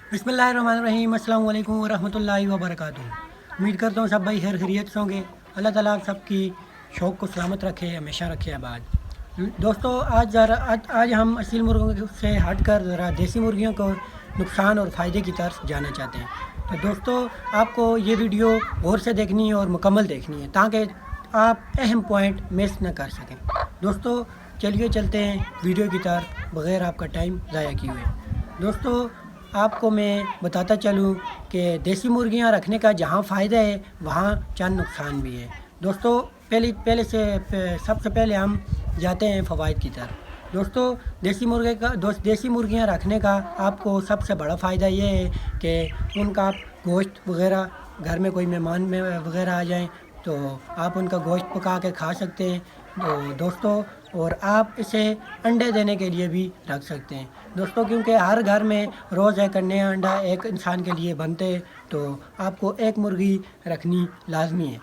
बिस्मिल्लाहिर्रहमानिर्रहीम। अस्सलाम वालेकुम वरहमतुल्लाहि वबरकातुहू। उम्मीद करता हूँ सब भाई खैर खैरियत से होंगे। अल्लाह ताला आप सबकी शौक़ को सलामत रखे, हमेशा रखे आबाद। दोस्तों आज हम असील मुर्गों से हट कर ज़रा देसी मुर्गियों को नुकसान और फ़ायदे की तरफ जाना चाहते हैं। तो दोस्तों आपको ये वीडियो गौर से देखनी है और मुकम्मल देखनी है ताकि आप अहम पॉइंट मिस न कर सकें। दोस्तों चलिए चलते हैं वीडियो की तरफ बग़ैर आपका टाइम ज़ाया किए हुए। दोस्तों आपको मैं बताता चलूँ कि देसी मुर्गियाँ रखने का जहाँ फ़ायदा है वहाँ चंद नुकसान भी है। दोस्तों सबसे पहले हम जाते हैं फ़वाइद की तरफ। दोस्तों देसी मुर्गियाँ रखने का आपको सबसे बड़ा फ़ायदा ये है कि उनका गोश्त वग़ैरह, घर में कोई मेहमान वग़ैरह आ जाएं तो आप उनका गोश्त पका के खा सकते हैं। तो दोस्तों और आप इसे अंडे देने के लिए भी रख सकते हैं दोस्तों, क्योंकि हर घर में रोज़ एक नया अंडा एक इंसान के लिए बनते हैं, तो आपको एक मुर्गी रखनी लाजमी है।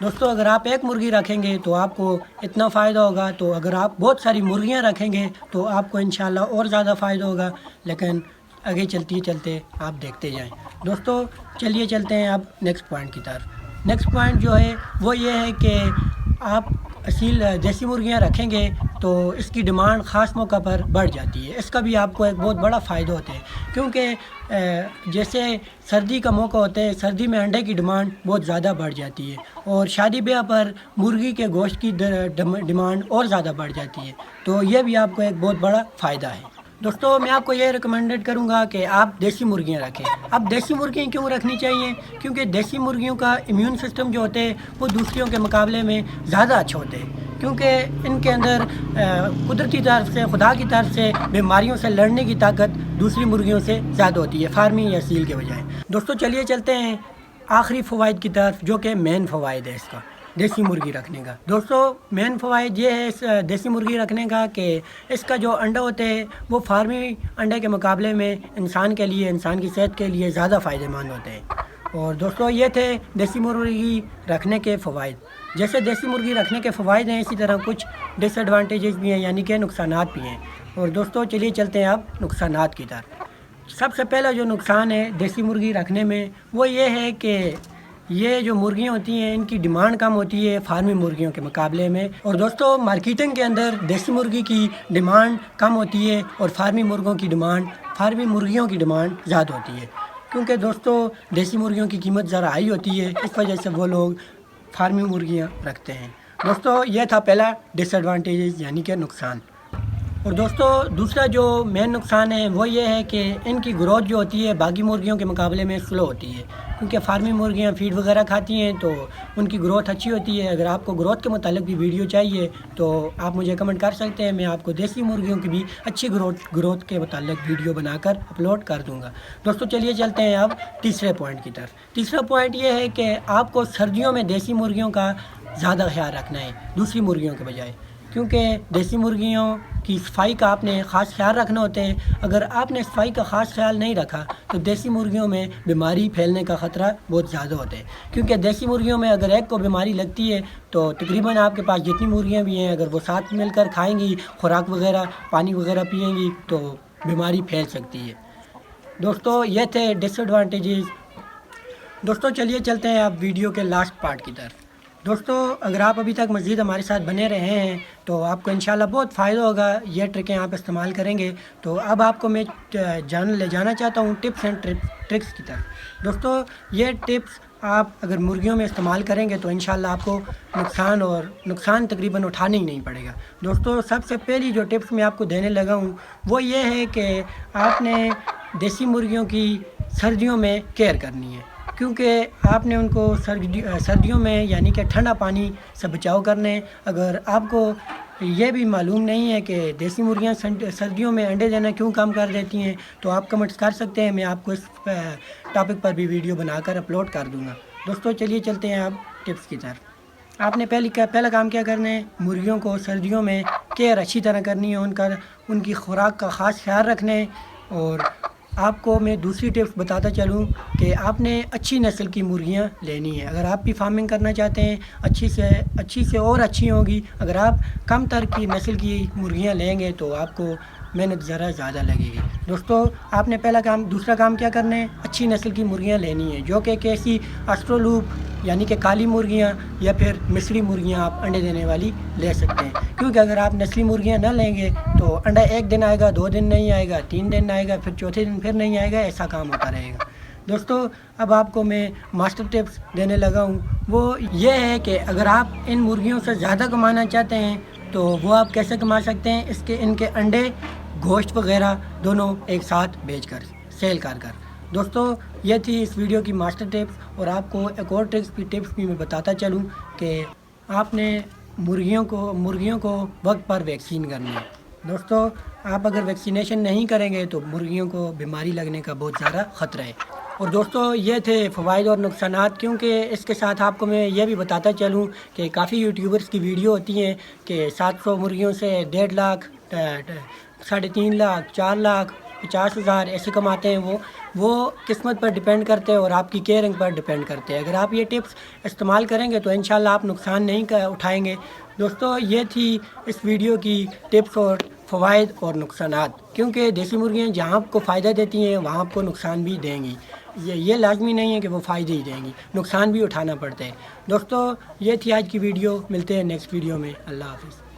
दोस्तों अगर आप एक मुर्गी रखेंगे तो आपको इतना फ़ायदा होगा, तो अगर आप बहुत सारी मुर्गियां रखेंगे तो आपको इंशाल्लाह और ज़्यादा फ़ायदा होगा। लेकिन आगे चलते आप देखते जाएं। दोस्तों चलिए चलते हैं अब नेक्स्ट पॉइंट की तरफ। नेक्स्ट पॉइंट जो है वो ये है कि आप असील देसी मुर्गियां रखेंगे तो इसकी डिमांड ख़ास मौका पर बढ़ जाती है। इसका भी आपको एक बहुत बड़ा फ़ायदा होता है, क्योंकि जैसे सर्दी का मौका होता है, सर्दी में अंडे की डिमांड बहुत ज़्यादा बढ़ जाती है और शादी ब्याह पर मुर्गी के गोश्त की डिमांड और ज़्यादा बढ़ जाती है। तो ये भी आपको एक बहुत बड़ा फ़ायदा है। दोस्तों मैं आपको ये रिकमेंडेड करूँगा कि आप देसी मुर्गियाँ रखें। अब देसी मुर्गियाँ क्यों रखनी चाहिए? क्योंकि देसी मुर्गियों का इम्यून सिस्टम जो होते हैं वो दूसरियों के मुकाबले में ज़्यादा अच्छे होते हैं, क्योंकि इनके अंदर कुदरती तरफ से, खुदा की तरफ से बीमारियों से लड़ने की ताकत दूसरी मुर्गियों से ज़्यादा होती है, फार्मी या सील के बजाय। दोस्तों चलिए चलते हैं आखिरी फ़वाइद की तरफ, जो कि मेन फ़वाइद है इसका देसी मुर्गी रखने का। दोस्तों मेन फ़वाइद ये है इस देसी मुर्गी रखने का कि इसका जो अंडा होते हैं वो फार्मी अंडे के मुकाबले में इंसान की सेहत के लिए ज़्यादा फ़ायदेमंद होते हैं। और दोस्तों ये थे देसी मुर्गी रखने के फ़वाइद। जैसे देसी मुर्गी रखने के फ़वाइद हैं, इसी तरह कुछ डिसएडवांटेजेस भी हैं, यानी कि नुकसानात भी हैं। और दोस्तों चलिए चलते हैं अब नुकसानात की तरफ। सबसे पहला जो नुकसान है देसी मुर्गी रखने में वो ये है कि ये जो मुर्गियाँ होती हैं इनकी डिमांड कम होती है फार्मी मुर्गियों के मुकाबले में। और दोस्तों मार्केटिंग के अंदर देसी मुर्गी की डिमांड कम होती है और फार्मी मुर्गियों की डिमांड ज़्यादा होती है, क्योंकि दोस्तों देसी मुर्गियों की कीमत ज़रा हाई होती है, इस वजह से वो लोग फार्मी मुर्गियाँ रखते हैं। दोस्तों ये था पहला डिसएडवांटेज यानी कि नुकसान। और दोस्तों दूसरा जो मेन नुकसान है वो ये है कि इनकी ग्रोथ जो होती है बाकी मुर्गियों के मुकाबले में स्लो होती है, क्योंकि फार्मी मुर्गियाँ फीड वगैरह खाती हैं तो उनकी ग्रोथ अच्छी होती है। अगर आपको ग्रोथ के मुतालिक भी वीडियो चाहिए तो आप मुझे कमेंट कर सकते हैं, मैं आपको देसी मुर्गियों की भी अच्छी ग्रोथ के मुतालिक वीडियो बनाकर अपलोड कर दूँगा। दोस्तों चलिए चलते हैं अब तीसरे पॉइंट की तरफ। तीसरा पॉइंट ये है कि आपको सर्दियों में देसी मुर्गियों का ज़्यादा ख्याल रखना है दूसरी मुर्गियों के बजाय, क्योंकि देसी मुर्गियों की सफाई का आपने ख़ास ख्याल रखना होता है। अगर आपने सफाई का ख़ास ख्याल नहीं रखा तो देसी मुर्गियों में बीमारी फैलने का ख़तरा बहुत ज़्यादा होता है, क्योंकि देसी मुर्गियों में अगर एक को बीमारी लगती है तो तकरीबन आपके पास जितनी मुर्गियां भी हैं, अगर वो साथ मिलकर खाएंगी, खुराक वगैरह पानी वगैरह पिएंगी तो बीमारी फैल सकती है। दोस्तों ये थे डिसएडवांटेजेस। दोस्तों चलिए चलते हैं अब वीडियो के लास्ट पार्ट की तरफ। दोस्तों अगर आप अभी तक मज़ीद हमारे साथ बने रहे हैं तो आपको इंशाल्लाह बहुत फ़ायदा होगा, ये ट्रिकें आप इस्तेमाल करेंगे। तो अब आपको मैं ले जाना चाहता हूँ टिप्स एंड ट्रिक्स की तरफ। दोस्तों ये टिप्स आप अगर मुर्गियों में इस्तेमाल करेंगे तो इंशाल्लाह आपको नुकसान तकरीबन उठाना ही नहीं पड़ेगा। दोस्तों सबसे पहली जो टिप्स मैं आपको देने लगा हूँ वो ये है कि आपने देसी मुर्गियों की सर्दियों में केयर करनी है, क्योंकि आपने उनको सर्दियों में यानी कि ठंडा पानी से बचाव करने। अगर आपको ये भी मालूम नहीं है कि देसी मुर्गियां सर्दियों में अंडे देना क्यों कम कर देती हैं तो आप कमेंट्स कर सकते हैं, मैं आपको इस टॉपिक पर भी वीडियो बनाकर अपलोड कर दूंगा। दोस्तों चलिए चलते हैं अब टिप्स की तरफ। आपने पहला काम क्या करना है, मुर्गियों को सर्दियों में केयर अच्छी तरह करनी है, उनकी खुराक का ख़ास ख्याल रखना है। और आपको मैं दूसरी टिप्स बताता चलूँ कि आपने अच्छी नस्ल की मुर्गियाँ लेनी है। अगर आप भी फार्मिंग करना चाहते हैं अच्छी से और अच्छी होगी। अगर आप कम तर की नस्ल की मुर्गियाँ लेंगे तो आपको محنت ذرا زیادہ لگے گی۔ دوستو آپ نے دوسرا کام کیا کرنا ہے، اچھی نسل کی مرغیاں لینی ہیں، جو کہ ایسی آسٹرولوپ یعنی کہ کالی مرغیاں یا پھر مصری مرغیاں آپ انڈے دینے والی لے سکتے ہیں، کیونکہ اگر آپ نسلی مرغیاں نہ لیں گے تو انڈا ایک دن آئے گا، 2 دن نہیں آئے گا، 3 دن آئے گا، پھر چوتھے دن پھر نہیں آئے گا، ایسا کام ہوتا رہے گا۔ دوستو اب آپ کو میں ماسٹر ٹپس دینے لگا ہوں، وہ یہ ہے کہ اگر آپ ان مرغیوں سے زیادہ کمانا چاہتے ہیں تو وہ آپ کیسے کما سکتے ہیں، ان کے انڈے، گوشت وغیرہ دونوں ایک ساتھ بیچ کر، سیل کر۔ دوستو یہ تھی اس ویڈیو کی ماسٹر ٹپس، اور آپ کو ایک اور ٹپس بھی میں بتاتا چلوں کہ آپ نے مرغیوں کو وقت پر ویکسین کرنی ہے۔ دوستو آپ اگر ویکسینیشن نہیں کریں گے تو مرغیوں کو بیماری لگنے کا بہت زیادہ خطرہ ہے۔ اور دوستو یہ تھے فوائد اور نقصانات، کیونکہ اس کے ساتھ آپ کو میں یہ بھی بتاتا چلوں کہ کافی یوٹیوبرز کی ویڈیو ہوتی ہیں کہ 700 مرغیوں سے 1.5 لاکھ، 3.5 لاکھ، 4 لاکھ، 50,000 ایسے کماتے ہیں۔ وہ قسمت پر ڈیپینڈ کرتے ہیں اور آپ کی کیئرنگ پر ڈیپینڈ کرتے ہیں۔ اگر آپ یہ ٹپس استعمال کریں گے تو انشاءاللہ آپ نقصان نہیں اٹھائیں گے۔ دوستو یہ تھی اس ویڈیو کی ٹپس اور فوائد اور نقصانات، کیونکہ دیسی مرغیاں جہاں آپ کو فائدہ دیتی ہیں وہاں آپ کو نقصان بھی دیں گی، یہ لازمی نہیں ہے کہ وہ فائدے ہی دیں گی، نقصان بھی اٹھانا پڑتا ہے۔ دوستو یہ تھی آج کی ویڈیو، ملتے ہیں نیکسٹ ویڈیو میں، اللہ حافظ۔